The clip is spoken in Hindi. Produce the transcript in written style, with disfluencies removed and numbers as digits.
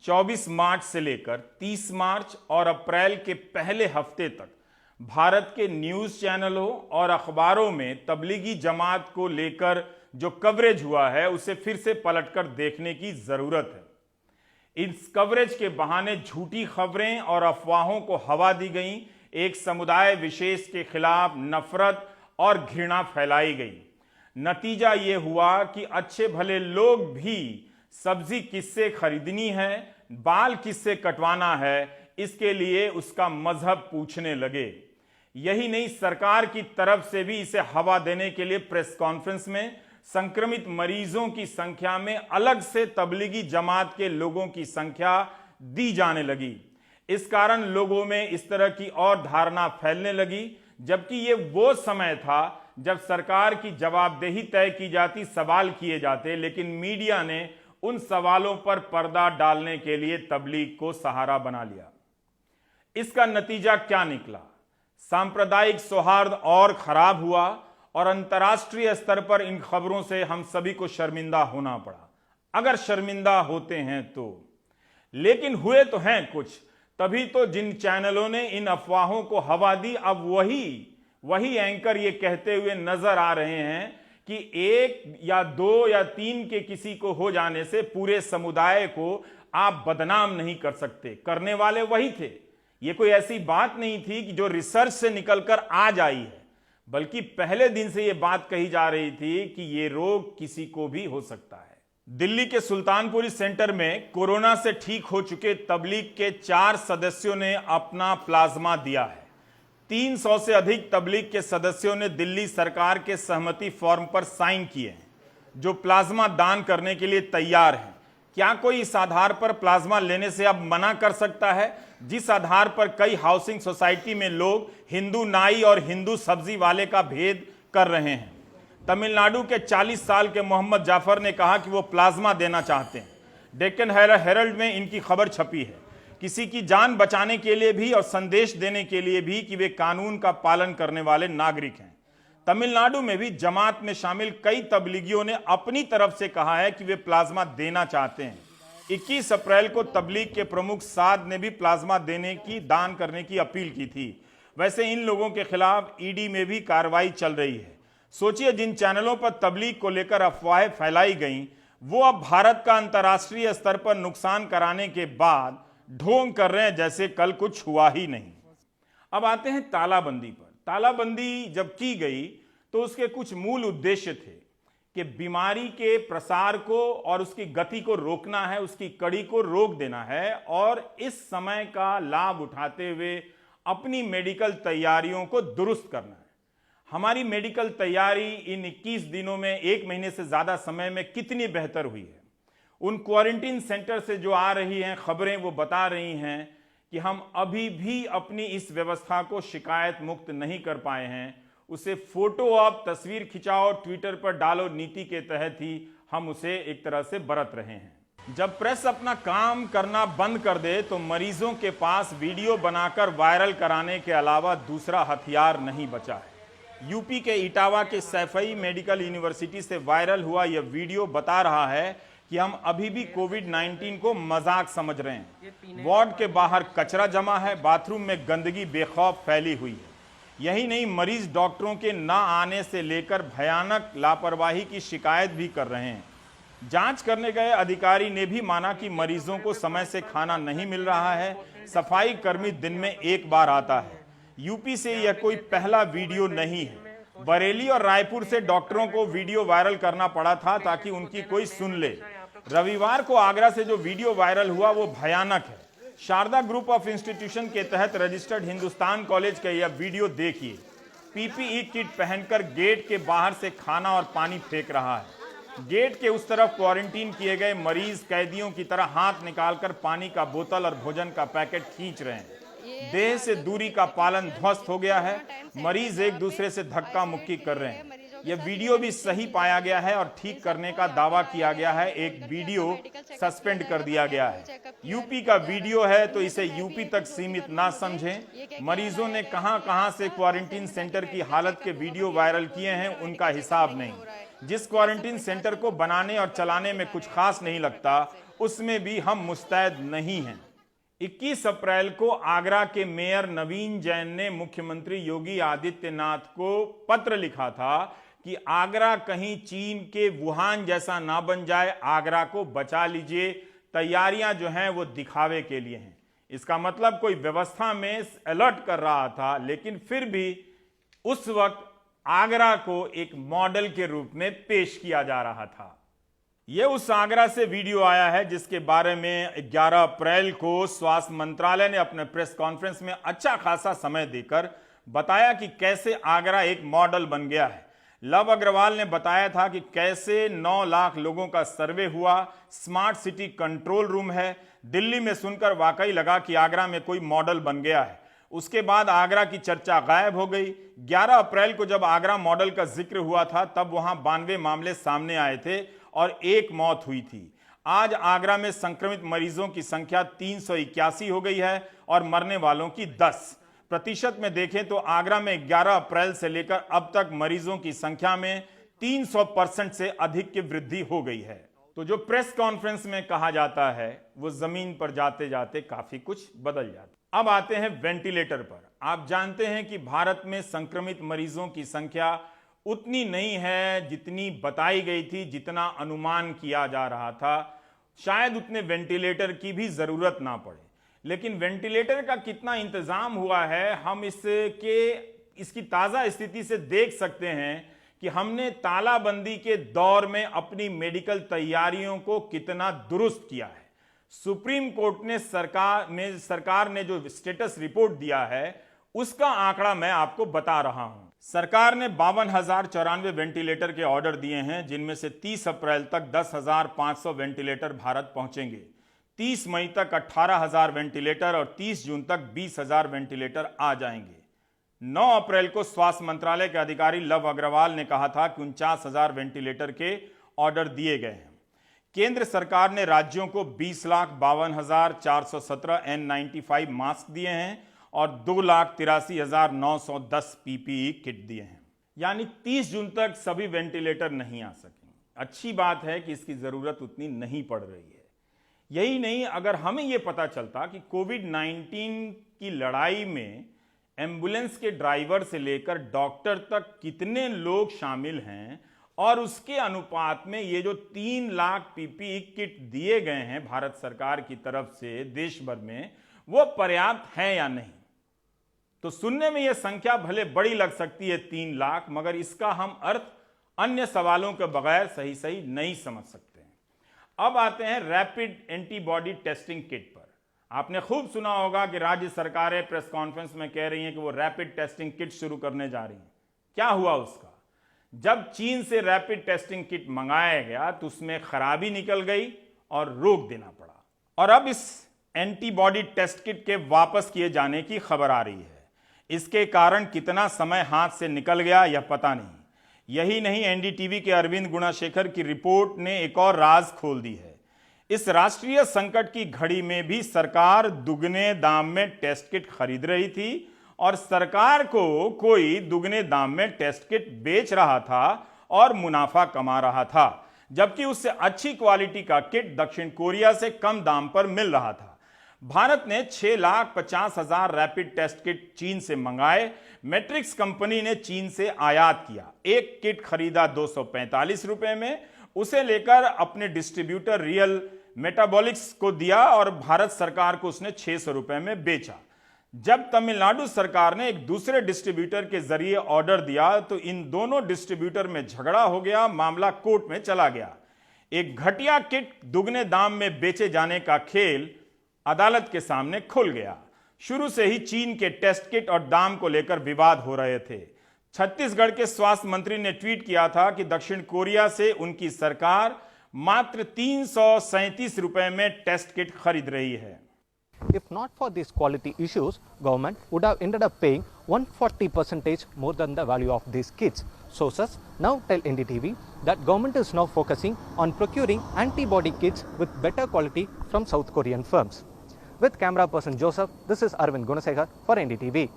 24 मार्च से लेकर 30 मार्च और अप्रैल के पहले हफ्ते तक भारत के न्यूज़ चैनलों और अखबारों में तबलीगी जमात को लेकर जो कवरेज हुआ है उसे फिर से पलटकर देखने की ज़रूरत है। इस कवरेज के बहाने झूठी खबरें और अफवाहों को हवा दी गई, एक समुदाय विशेष के खिलाफ नफरत और घृणा फैलाई गई। नतीजा ये हुआ कि अच्छे भले लोग भी सब्जी किससे खरीदनी है, बाल किससे कटवाना है, इसके लिए उसका मजहब पूछने लगे। यही नहीं, सरकार की तरफ से भी इसे हवा देने के लिए प्रेस कॉन्फ्रेंस में संक्रमित मरीजों की संख्या में अलग से तबलीगी जमात के लोगों की संख्या दी जाने लगी। इस कारण लोगों में इस तरह की और धारणा फैलने लगी, जबकि ये वो समय था जब सरकार की जवाबदेही तय की जाती, सवाल किए जाते, लेकिन मीडिया ने उन सवालों पर पर्दा डालने के लिए तबलीग को सहारा बना लिया। इसका नतीजा क्या निकला? सांप्रदायिक सौहार्द और खराब हुआ और अंतर्राष्ट्रीय स्तर पर इन खबरों से हम सभी को शर्मिंदा होना पड़ा, अगर शर्मिंदा होते हैं तो। लेकिन हुए तो हैं कुछ, तभी तो जिन चैनलों ने इन अफवाहों को हवा दी, अब वही एंकर ये कहते हुए नजर आ रहे हैं कि 1 या 2 या 3 के किसी को हो जाने से पूरे समुदाय को आप बदनाम नहीं कर सकते। करने वाले वही थे। ये कोई ऐसी बात नहीं थी कि जो रिसर्च से निकलकर आज आई है, बल्कि पहले दिन से यह बात कही जा रही थी कि यह रोग किसी को भी हो सकता है। दिल्ली के सुल्तानपुरी सेंटर में कोरोना से ठीक हो चुके तबलीग के 4 सदस्यों ने अपना प्लाज्मा दिया है। 300 से अधिक तबलीग के सदस्यों ने दिल्ली सरकार के सहमति फॉर्म पर साइन किए हैं, जो प्लाज्मा दान करने के लिए तैयार हैं। क्या कोई इस आधार पर प्लाज्मा लेने से अब मना कर सकता है, जिस आधार पर कई हाउसिंग सोसाइटी में लोग हिंदू नाई और हिंदू सब्जी वाले का भेद कर रहे हैं? तमिलनाडु के 40 साल के मोहम्मद जाफर ने कहा कि वो प्लाज्मा देना चाहते हैं। डेक्कन हेरल्ड में इनकी खबर छपी है। किसी की जान बचाने के लिए भी और संदेश देने के लिए भी कि वे कानून का पालन करने वाले नागरिक हैं। तमिलनाडु में भी जमात में शामिल कई तबलीगियों ने अपनी तरफ से कहा है कि वे प्लाज्मा देना चाहते हैं। 21 अप्रैल को तबलीग के प्रमुख साद ने भी प्लाज्मा दान करने की अपील की थी। वैसे इन लोगों के खिलाफ ईडी में भी कार्रवाई चल रही है। सोचिए, जिन चैनलों पर तबलीग को लेकर अफवाहें फैलाई गईं, वो अब भारत का अंतर्राष्ट्रीय स्तर पर नुकसान कराने के बाद ढोंग कर रहे हैं जैसे कल कुछ हुआ ही नहीं। अब आते हैं तालाबंदी पर। तालाबंदी जब की गई तो उसके कुछ मूल उद्देश्य थे कि बीमारी के प्रसार को और उसकी गति को रोकना है, उसकी कड़ी को रोक देना है और इस समय का लाभ उठाते हुए अपनी मेडिकल तैयारियों को दुरुस्त करना है। हमारी मेडिकल तैयारी इन 21 दिनों में, 1 महीने से ज्यादा समय में कितनी बेहतर हुई है। उन क्वारंटीन सेंटर से जो आ रही हैं खबरें, वो बता रही हैं कि हम अभी भी अपनी इस व्यवस्था को शिकायत मुक्त नहीं कर पाए हैं। उसे फोटो आप तस्वीर खिंचाओ, ट्विटर पर डालो नीति के तहत ही हम उसे एक तरह से बरत रहे हैं। जब प्रेस अपना काम करना बंद कर दे तो मरीजों के पास वीडियो बनाकर वायरल कराने के अलावा दूसरा हथियार नहीं बचा है। यूपी के इटावा के सैफई मेडिकल यूनिवर्सिटी से वायरल हुआ यह वीडियो बता रहा है कि हम अभी भी कोविड-19 को मजाक समझ रहे हैं। वार्ड के बाहर कचरा जमा है, बाथरूम में गंदगी बेखौफ फैली हुई है। यही नहीं, मरीज डॉक्टरों के ना आने से लेकर भयानक लापरवाही की शिकायत भी कर रहे हैं। जांच करने गए अधिकारी ने भी माना कि मरीजों को समय से खाना नहीं मिल रहा है। सफाई कर्मी दिन में 1 बार आता है। यूपी से यह कोई पहला वीडियो नहीं है। बरेली और रायपुर से डॉक्टरों को वीडियो वायरल करना पड़ा था ताकि उनकी कोई सुन ले। रविवार को आगरा से जो वीडियो वायरल हुआ वो भयानक है। शारदा ग्रुप ऑफ इंस्टीट्यूशन के तहत रजिस्टर्ड हिंदुस्तान कॉलेज का यह वीडियो देखिए। पीपीई किट पहनकर गेट के बाहर से खाना और पानी फेंक रहा है। गेट के उस तरफ क्वारंटीन किए गए मरीज कैदियों की तरह हाथ निकालकर पानी का बोतल और भोजन का पैकेट खींच रहे हैं। देह से दूरी का पालन ध्वस्त हो गया है। मरीज एक दूसरे से धक्का मुक्की कर रहे हैं। यह वीडियो भी सही पाया गया है और ठीक करने का दावा किया गया है। एक वीडियो सस्पेंड कर दिया गया है। यूपी का वीडियो है तो इसे यूपी तक सीमित ना समझें। मरीजों ने कहां से क्वारंटीन सेंटर की हालत के वीडियो वायरल किए हैं, उनका हिसाब नहीं। जिस क्वारंटीन सेंटर को बनाने और चलाने में कुछ खास नहीं लगता, उसमें भी हम मुस्तैद नहीं हैं। 21 अप्रैल को आगरा के मेयर नवीन जैन ने मुख्यमंत्री योगी आदित्यनाथ को पत्र लिखा था कि आगरा कहीं चीन के वुहान जैसा ना बन जाए, आगरा को बचा लीजिए। तैयारियां जो हैं वो दिखावे के लिए हैं। इसका मतलब कोई व्यवस्था में अलर्ट कर रहा था, लेकिन फिर भी उस वक्त आगरा को एक मॉडल के रूप में पेश किया जा रहा था। यह उस आगरा से वीडियो आया है जिसके बारे में 11 अप्रैल को स्वास्थ्य मंत्रालय ने अपने प्रेस कॉन्फ्रेंस में अच्छा खासा समय देकर बताया कि कैसे आगरा एक मॉडल बन गया है। लव अग्रवाल ने बताया था कि कैसे 9 लाख लोगों का सर्वे हुआ, स्मार्ट सिटी कंट्रोल रूम है। दिल्ली में सुनकर वाकई लगा कि आगरा में कोई मॉडल बन गया है। उसके बाद आगरा की चर्चा गायब हो गई। 11 अप्रैल को जब आगरा मॉडल का जिक्र हुआ था तब वहां 92 मामले सामने आए थे और 1 मौत हुई थी। आज आगरा में संक्रमित मरीजों की संख्या 381 हो गई है और मरने वालों की 10%। में देखें तो आगरा में 11 अप्रैल से लेकर अब तक मरीजों की संख्या में 300% से अधिक की वृद्धि हो गई है। तो जो प्रेस कॉन्फ्रेंस में कहा जाता है वो जमीन पर जाते जाते काफी कुछ बदल जाता है। अब आते हैं वेंटिलेटर पर। आप जानते हैं कि भारत में संक्रमित मरीजों की संख्या उतनी नहीं है जितनी बताई गई थी, जितना अनुमान किया जा रहा था। शायद उतने वेंटिलेटर की भी जरूरत ना पड़े, लेकिन वेंटिलेटर का कितना इंतजाम हुआ है हम इसकी ताजा स्थिति से देख सकते हैं कि हमने तालाबंदी के दौर में अपनी मेडिकल तैयारियों को कितना दुरुस्त किया है। सुप्रीम कोर्ट ने सरकार ने जो स्टेटस रिपोर्ट दिया है उसका आंकड़ा मैं आपको बता रहा हूं। सरकार ने 52,094 वेंटिलेटर के ऑर्डर दिए हैं, जिनमें से 30 अप्रैल तक 10,500 वेंटिलेटर भारत पहुंचेंगे। 30 मई तक 18,000 वेंटिलेटर और 30 जून तक 20,000 वेंटिलेटर आ जाएंगे। 9 अप्रैल को स्वास्थ्य मंत्रालय के अधिकारी लव अग्रवाल ने कहा था कि 49,000 वेंटिलेटर के ऑर्डर दिए गए हैं। केंद्र सरकार ने राज्यों को 20,52,417 N95 मास्क दिए हैं और 2,83,910 PPE किट दिए हैं। यानी 30 जून तक सभी वेंटिलेटर नहीं आ सकेंगे। अच्छी बात है कि इसकी जरूरत उतनी नहीं पड़ रही है। यही नहीं, अगर हमें यह पता चलता कि कोविड-19 की लड़ाई में एम्बुलेंस के ड्राइवर से लेकर डॉक्टर तक कितने लोग शामिल हैं और उसके अनुपात में ये जो 3 लाख PPE किट दिए गए हैं भारत सरकार की तरफ से देश भर में, वो पर्याप्त है या नहीं। तो सुनने में यह संख्या भले बड़ी लग सकती है 3 लाख, मगर इसका हम अर्थ अन्य सवालों के बगैर सही नहीं समझ सकते हैं। अब आते हैं रैपिड एंटीबॉडी टेस्टिंग किट पर। आपने खूब सुना होगा कि राज्य सरकारें प्रेस कॉन्फ्रेंस में कह रही हैं कि वो रैपिड टेस्टिंग किट शुरू करने जा रही हैं। क्या हुआ उसका? जब चीन से रैपिड टेस्टिंग किट मंगाया गया तो उसमें खराबी निकल गई और रोक देना पड़ा। और अब इस एंटीबॉडी टेस्ट किट के वापस किए जाने की खबर आ रही है। इसके कारण कितना समय हाथ से निकल गया यह पता नहीं। यही नहीं, एनडीटीवी के अरविंद गुणाशेखर की रिपोर्ट ने एक और राज खोल दी है। इस राष्ट्रीय संकट की घड़ी में भी सरकार दुगने दाम में टेस्ट किट खरीद रही थी और सरकार को कोई दुगने दाम में टेस्ट किट बेच रहा था और मुनाफा कमा रहा था, जबकि उससे अच्छी क्वालिटी का किट दक्षिण कोरिया से कम दाम पर मिल रहा था। भारत ने 6,50,000 रैपिड टेस्ट किट चीन से मंगाए। मैट्रिक्स कंपनी ने चीन से आयात किया। एक किट खरीदा 245 रुपए में, उसे लेकर अपने डिस्ट्रीब्यूटर रियल मेटाबॉलिक्स को दिया और भारत सरकार को उसने 600 रुपए में बेचा। जब तमिलनाडु सरकार ने एक दूसरे डिस्ट्रीब्यूटर के जरिए ऑर्डर दिया तो इन दोनों डिस्ट्रीब्यूटर में झगड़ा हो गया, मामला कोर्ट में चला गया। एक घटिया किट दुगने दाम में बेचे जाने का खेल अदालत के सामने खुल गया। शुरू से ही चीन के टेस्ट किट और दाम को लेकर विवाद हो रहे थे। छत्तीसगढ़ के स्वास्थ्य मंत्री ने ट्वीट किया था कि दक्षिण कोरिया से उनकी सरकार मात्र 337 रुपए में टेस्ट किट खरीद रही है। If not for these quality issues, government would have ended up paying 140% more than the value of these kits. Sources now tell NDTV that government is now focusing on procuring antibody kits with better quality from South Korean firms. With camera person Joseph, this is Arvind Gunasekhar for NDTV.